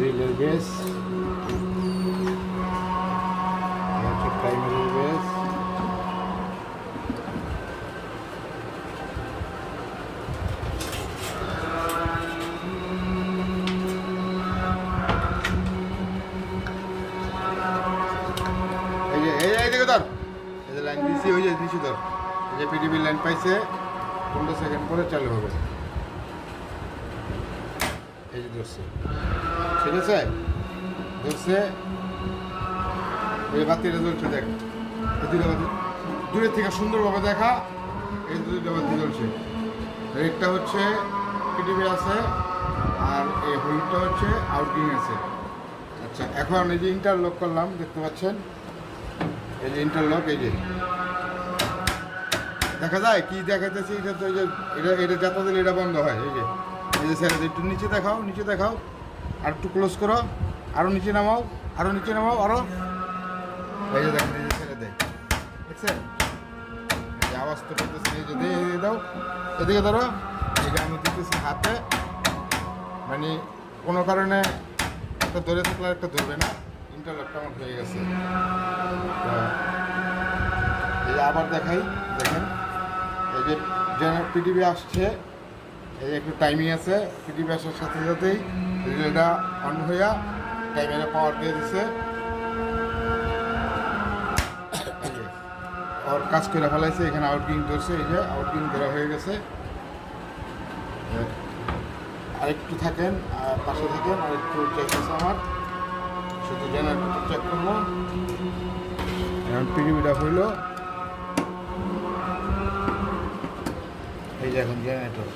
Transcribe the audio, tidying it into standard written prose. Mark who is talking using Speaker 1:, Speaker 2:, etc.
Speaker 1: রিলের base, primary base, line দিছি, ওই যে দিছি ধর, এই যে পিডিবি লাইন পাইছে, 15 সেকেন্ড পরে চালু হবে। এই যে ধরছে, ঠিক আছে, ধরছে, এই বাতিটা জ্বলছে, দেখ এই দুটো বাতি দূরের থেকে সুন্দরভাবে দেখা, এই দুটো বাতি জ্বলছে। রেডটা হচ্ছে পিডিবি আছে, আর এই হলুদটা হচ্ছে আউটগিং আছে। আচ্ছা, এখন এই যে ইন্টারলক করলাম, দেখতে পাচ্ছেন, এই যে ইন্টারলক, এই যে দেখা যায় কি দেখাইতেছি, এটা তো এই যে এটা যাতা দিলে এটা বন্ধ হয়। এই যে স্যার একটু নিচে দেখাও, নিচে দেখাও, আর একটু ক্লোজ করো, আরও নিচে নামাও, আরও নিচে নামাও, আরও, এই যে দেখেন, এই যে ছেড়ে দেয়, দেখছেন, এই যে আওয়াজ তো পেতেছি, এই যে দিয়ে দাও, এদিকে ধরো, এই যে আমি দিতেছি হাতে, মানে কোনো কারণে একটা ধরে থাকলে একটা ধরবে না, ইন্টারলকটা আমার হয়ে গেছে। এই যে আবার দেখাই, দেখেন, এই যে পিডিবি আসছে, এই যে একটু টাইমিং আছে, পিডিবি আসার সাথে সাথেই রিলেটা অন হইয়া টাইমারে পাওয়ার দিয়ে দিছে, আর কাজ করে ফেলাইছে। এখানে আউটগিং ধরছে, এই যে আউটগিং ধরা হয়ে গেছে। আরেকটু থাকেন, আর পাশে থাকেন, আরেকটু চেক আছে আমার, শুধু জেনারেটর চেক করবো। এখন পিডিবিটা হইল, এই যে এখন জেনারেটর